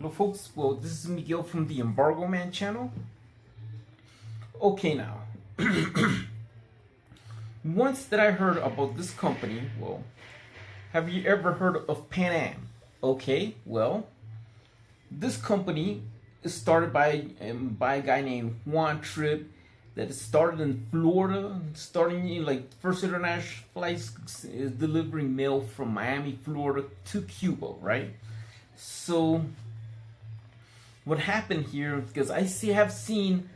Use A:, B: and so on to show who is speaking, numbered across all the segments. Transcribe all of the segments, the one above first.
A: Hello folks, well this is Miguel from the Embargo Man channel. Okay now, once that I heard about this company, well, have you ever heard of PanAm? Okay, well, this company is started by a guy named Juan Tripp that is started in Florida, starting in like first international flights is delivering mail from Miami, Florida to Cuba, right? So what happened here, because have seen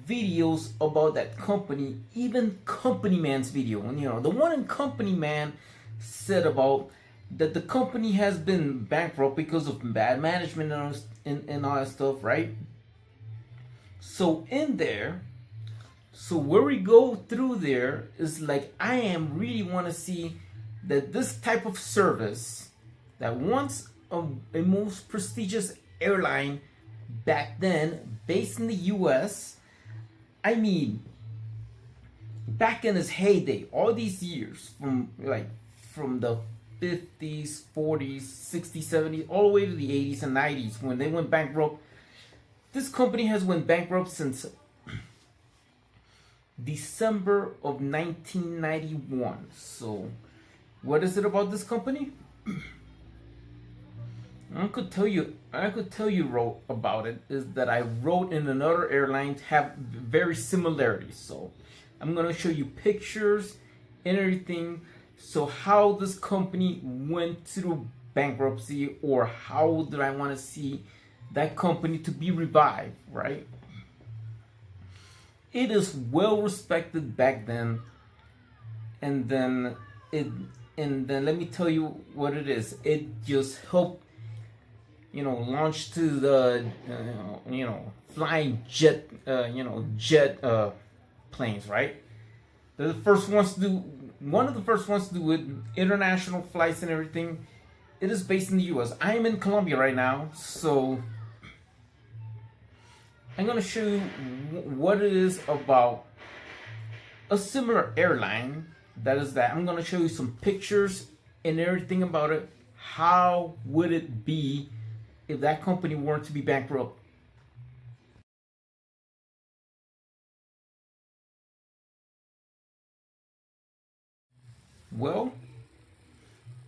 A: videos about that company, even Company Man's video, and the one in Company Man said about that the company has been bankrupt because of bad management and all that stuff, right? So where we go through there is like I am really want to see that this type of service that once a most prestigious airline back then based in the US, I mean back in its heyday, all these years from the 50s, 40s, 60s, 70s, all the way to the 80s and 90s when they went bankrupt. This company has went bankrupt since December of 1991. So what is it about this company? I could tell you wrote about it is that I wrote in another airline have very similarities. So I'm gonna show you pictures and everything. So how this company went through bankruptcy, or how did I want to see that company to be revived, right? It is well respected back then, and then let me tell you what it is. It just helped launch to the flying jet planes, right? They're the first ones to do one of the first ones to do with international flights and everything. It is based in the US. I am in Colombia right now, so I'm gonna show you what it is about a similar airline. I'm gonna show you some pictures and everything about it. How would it be if that company weren't to be bankrupt? Well,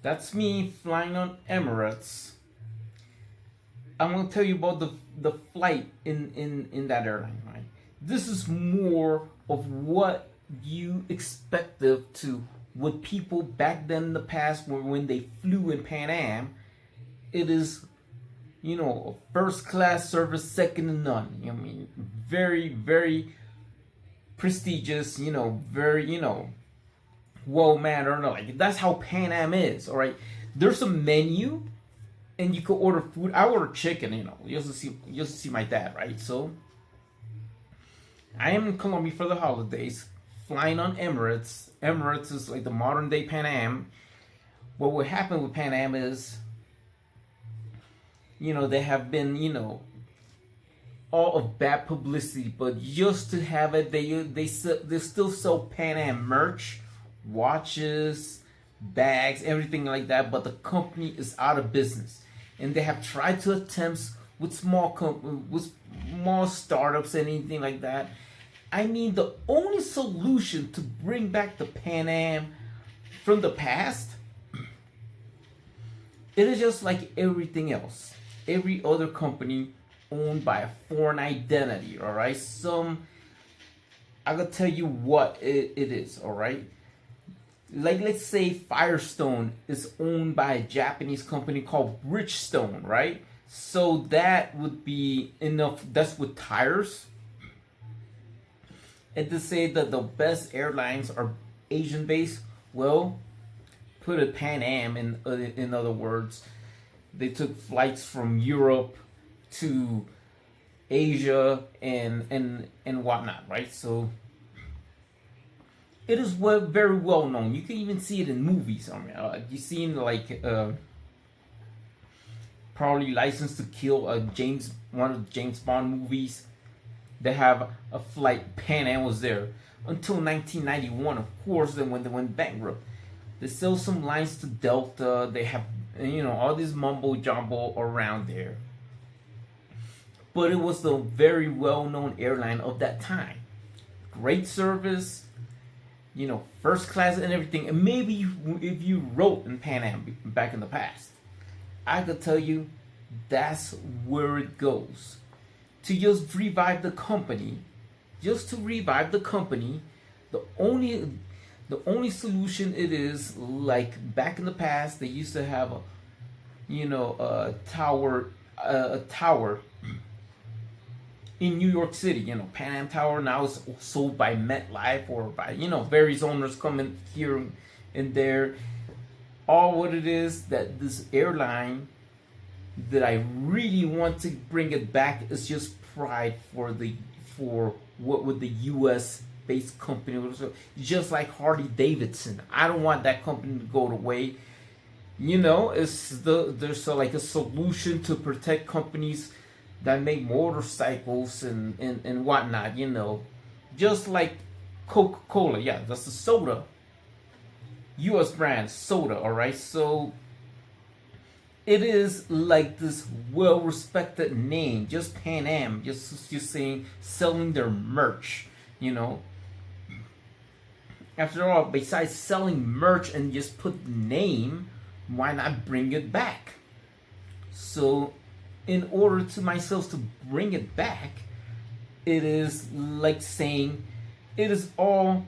A: that's me flying on Emirates. I'm going to tell you about the flight in that airline, right? This is more of what you expected to what people back then in the past when they flew in PanAm. It is a first class service, second to none. I mean, very, very prestigious, very, well mannered. Like that's how PanAm is, all right? There's a menu and you can order food. I ordered chicken, just to see my dad, right? So I am in Colombia for the holidays, flying on Emirates. Emirates is like the modern day PanAm. What would happen with PanAm is they have been, all of bad publicity, but just to have it, they still sell PanAm merch, watches, bags, everything like that. But the company is out of business, and they have tried to attempt with small startups and anything like that. I mean, the only solution to bring back the PanAm from the past, it is just like everything else. Every other company owned by a foreign identity, all right? I gotta tell you what it is, all right? Like, let's say Firestone is owned by a Japanese company called Bridgestone, right? So that would be enough. That's with tires. And to say that the best airlines are Asian based, well, put a PanAm in other words. They took flights from Europe to Asia and whatnot, right? So it is very well known. You can even see it in movies. I mean, you've seen probably License to Kill, one of the James Bond movies. They have a flight. PanAm was there until 1991, of course. Then when they went bankrupt, they sell some lines to Delta. They have all this mumbo jumbo around there. but it was the very well-known airline of that time. Great service, first class and everything. And maybe if you wrote in PanAm back in the past, I could tell you that's where it goes. To just revive the company, the only solution it is, like back in the past, they used to have a tower in New York City, PanAm Tower. Now is sold by MetLife or by various owners coming here and there. All what it is that this airline that I really want to bring it back is just pride for what would the U.S. based company was, just like Harley Davidson. I don't want that company to go away. There's like a solution to protect companies that make motorcycles and whatnot. Just like Coca-Cola. Yeah, that's the soda. U.S. brand soda. All right, so it is like this well-respected name, just PanAm, just saying, selling their merch. After all, besides selling merch and just put the name, why not bring it back? So, in order to myself to bring it back, it is like saying, it is all.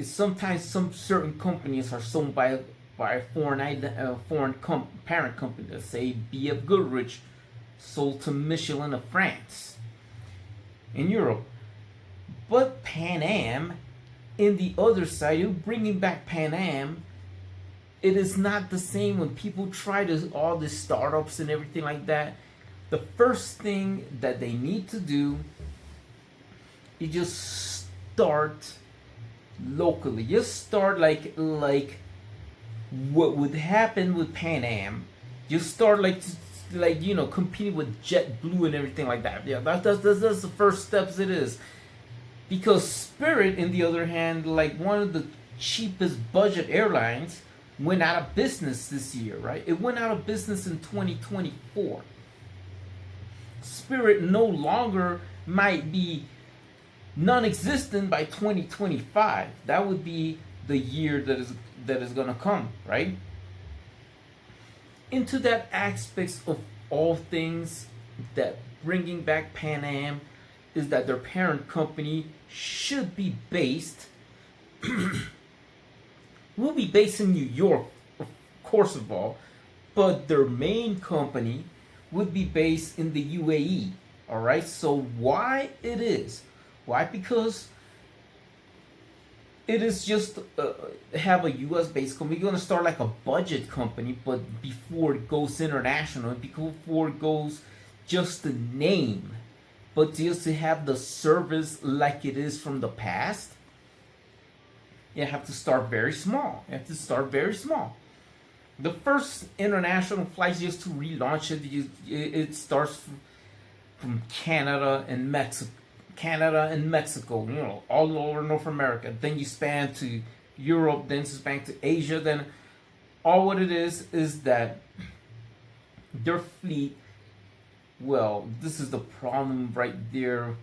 A: Sometimes some certain companies are sold by a foreign parent company. Let's say B.F. Goodrich sold to Michelin of France, in Europe. But PanAm, in the other side, you're bringing back PanAm. It is not the same when people try to all the startups and everything like that. The first thing that they need to do is just start locally. Just start like what would happen with PanAm. Just start like competing with JetBlue and everything like that. Yeah, that's the first steps it is. Because Spirit, on the other hand, like one of the cheapest budget airlines, went out of business this year, right? It went out of business in 2024. Spirit no longer might be non-existent by 2025. That would be the year that is gonna come, right? Into that aspects of all things, that bringing back PanAm is that their parent company should be based will be based in New York, of course of all, but their main company would be based in the UAE. All right, so why it is? Why? Because it is just have a U.S. based company. You're gonna start like a budget company, but before it goes international, before it goes just the name, but just to have the service like it is from the past, you have to start very small. The first international flights, just to relaunch it, it starts from Canada and Mexico, all over North America. Then you span to Europe, then you span to Asia. Then all what it is that their fleet, well, this is the problem right there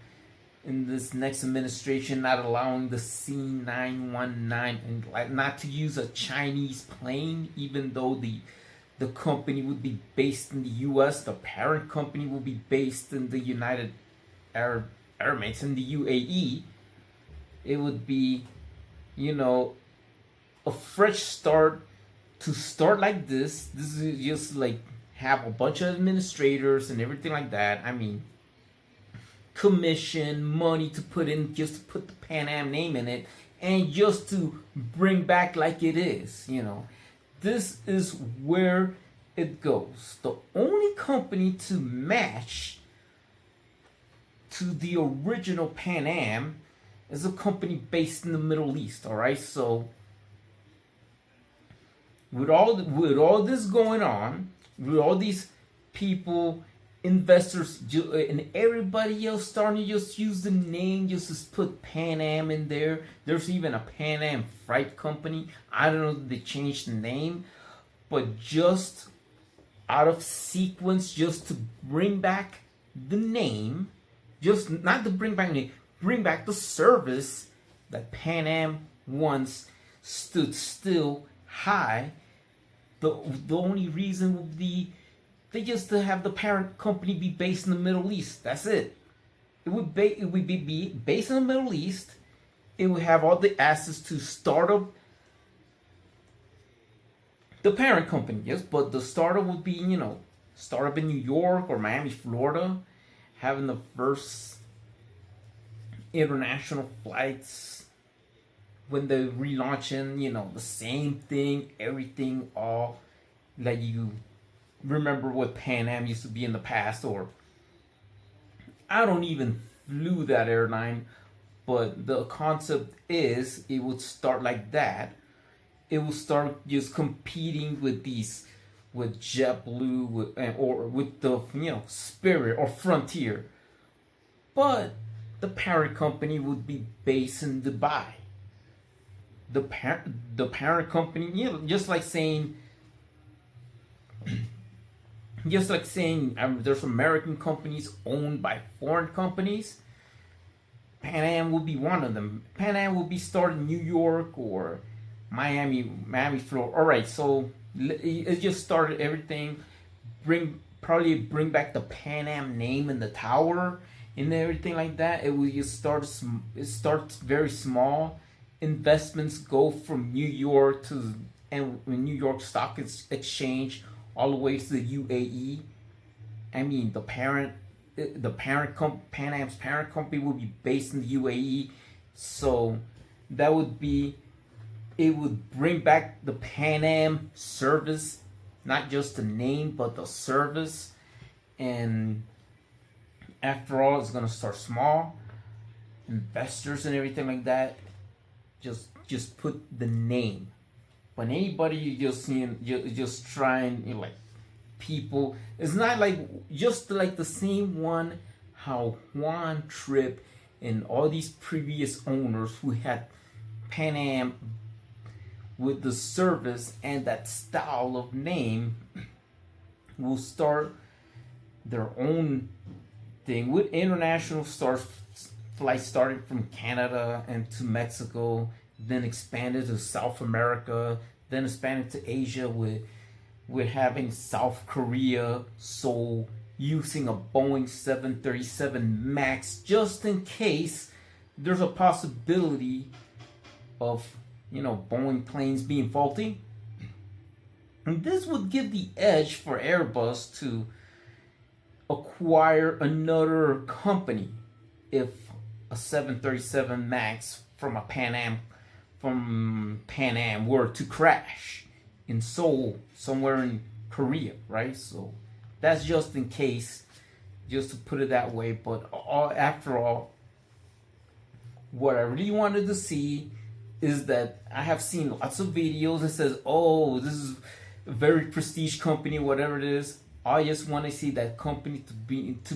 A: in this next administration, not allowing the C919 and not to use a Chinese plane, even though the company would be based in the U.S. The parent company will be based in the United Arab Emirates, in the UAE. It would be, a fresh start. To start like this is just like have a bunch of administrators and everything like that. I mean, commission money to put in, just to put the PanAm name in it, and just to bring back like it is. This is where it goes. The only company to match to the original PanAm is a company based in the Middle East. All right, so with all this going on, with all these people, investors, and everybody else starting to just use the name, just to put PanAm in there. There's even a PanAm freight company. I don't know if they changed the name, but just out of sequence, just to bring back the name, just not to bring back the name, bring back the service that Pan Am once stood still high. The only reason would be they just to have the parent company be based in the Middle East. That's it. It would be based in the Middle East. It would have all the assets to start up the parent company, yes, but the startup would be, startup in New York or Miami, Florida, having the first international flights when they're relaunching, the same thing, everything, all like you remember what Pan Am used to be in the past, or I don't even flew that airline, but the concept is it would start like that. It will start just competing with JetBlue, or with the Spirit or Frontier, but the parent company would be based in Dubai. The parent company, just like saying, there's American companies owned by foreign companies. Pan Am will be one of them. Pan Am will be started in New York or Miami, Florida. All right, so it just started everything. Probably bring back the Pan Am name in the tower and everything like that. It will just start. It starts very small. Investments go from New York and New York Stock Exchange all the way to the UAE. I mean, Pan Am's parent company will be based in the UAE, so that would be. It would bring back the Pan Am service, not just the name, but the service. And after all, it's gonna start small. Investors and everything like that, just put the name. When anybody you just seeing, just trying, like people, it's not like just like the same one how Juan Tripp and all these previous owners who had Pan Am with the service and that style of name will start their own thing with international flights starting from Canada and to Mexico, then expanded to South America, then expanded to Asia with having South Korea, Seoul, using a Boeing 737 MAX just in case there's a possibility of Boeing planes being faulty. And this would give the edge for Airbus to acquire another company if a 737 MAX from Pan Am were to crash in Seoul, somewhere in Korea, right? So that's just in case, just to put it that way. But after all, what I really wanted to see is that I have seen lots of videos that says, oh, this is a very prestige company, whatever it is. I just want to see that company to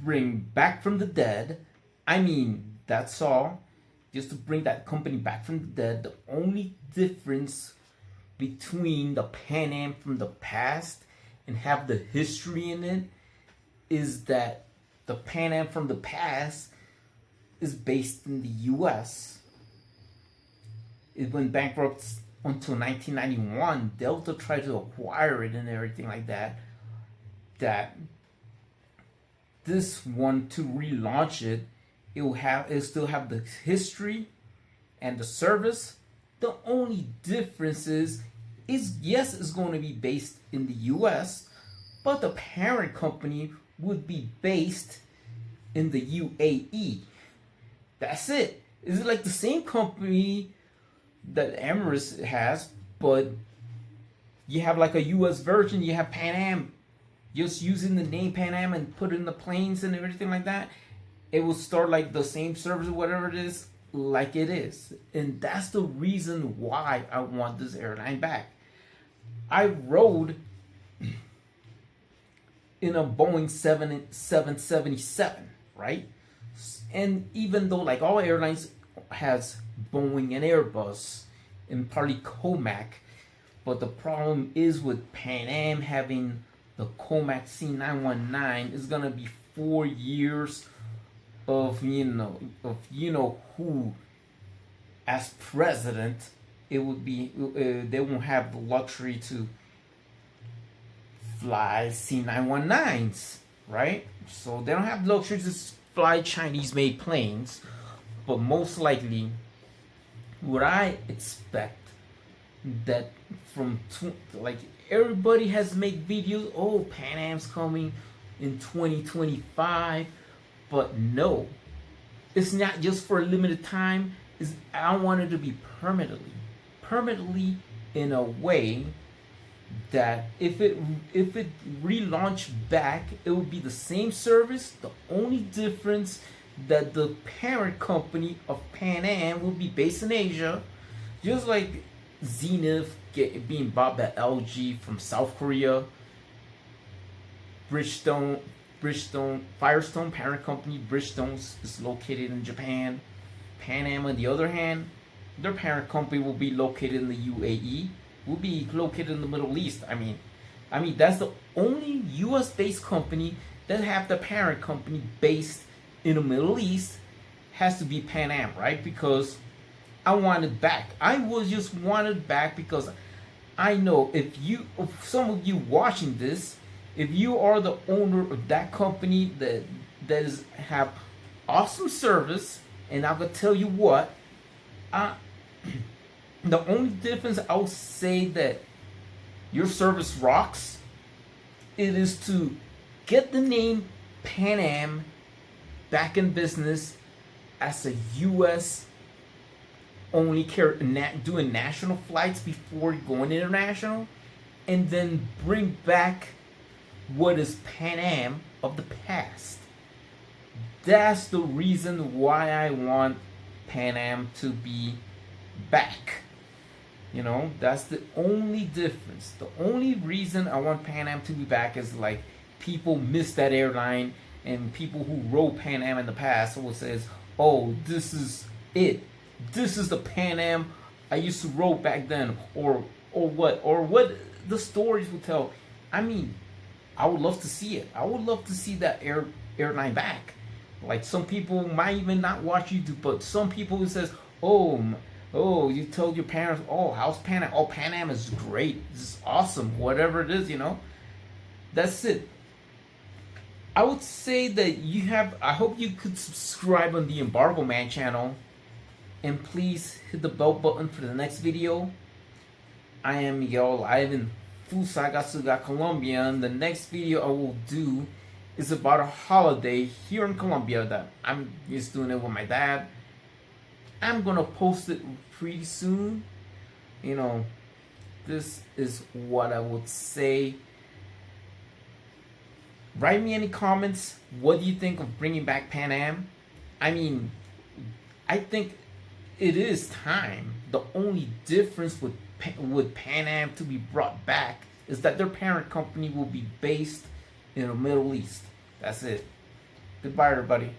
A: bring back from the dead. I mean, that's all. Just to bring that company back from the dead. The only difference between the Pan Am from the past and have the history in it is that the Pan Am from the past is based in the US. It went bankrupt until 1991. Delta tried to acquire it and everything like that. That this one, to relaunch it, it'll still have the history and the service. The only difference is yes, it's going to be based in the US, but the parent company would be based in the UAE. That's it. It's like the same company that Emirates has, but you have like a US version. You have Pan Am, just using the name Pan Am and put in the planes and everything like that. It will start like the same service or whatever it is, like it is. And that's the reason why I want this airline back. I rode in a Boeing 777, right? And even though like all airlines has Boeing and Airbus and partly Comac, but the problem is with Pan Am having the Comac C919 is gonna be 4 years of who as president. It would be they won't have the luxury to fly C919s, right? So they don't have the luxury to fly Chinese-made planes, but most likely, what I expect that like everybody has made videos. Oh, PanAm's coming in 2025, but no, it's not just for a limited time. I want it to be permanently in a way that if it relaunched back, it would be the same service. The only difference that the parent company of PanAm will be based in Asia, just like Zenith being bought by LG from South Korea. Firestone parent company Bridgestone is located in Japan. PanAm, on the other hand, their parent company will be located in the UAE. Will be located in the Middle East. I mean, that's the only U.S.-based company that have the parent company based in the Middle East. Has to be PanAm, right? Because I want it back. I will just want it back because I know if some of you watching this, if you are the owner of that company that have awesome service, and I'm gonna tell you what, the only difference I'll say that your service rocks, it is to get the name PanAm back in business as a U.S. only doing national flights before going international, and then bring back what is PanAm of the past. That's the reason why I want PanAm to be back. That's the only difference. The only reason I want PanAm to be back is like people miss that airline, and people who rode PanAm in the past will says, "Oh, this is it. This is the PanAm I used to roll back then," or what the stories will tell. I mean, I would love to see it. I would love to see that airline back. Like some people might even not watch YouTube, but some people who says, "Oh, you told your parents, oh, how's PanAm? Oh, PanAm is great. This is awesome. Whatever it is, That's it. I would say that I hope you could subscribe on the Embargo Man channel. And please hit the bell button for the next video. I am Miguel, live in Fusagasugá, Colombia. And the next video I will do is about a holiday here in Colombia that I'm just doing it with my dad. I'm gonna post it pretty soon. This is what I would say. Write me any comments. What do you think of bringing back PanAm? I think it is time. The only difference with PanAm to be brought back is that their parent company will be based in the Middle East. That's it. Goodbye, everybody.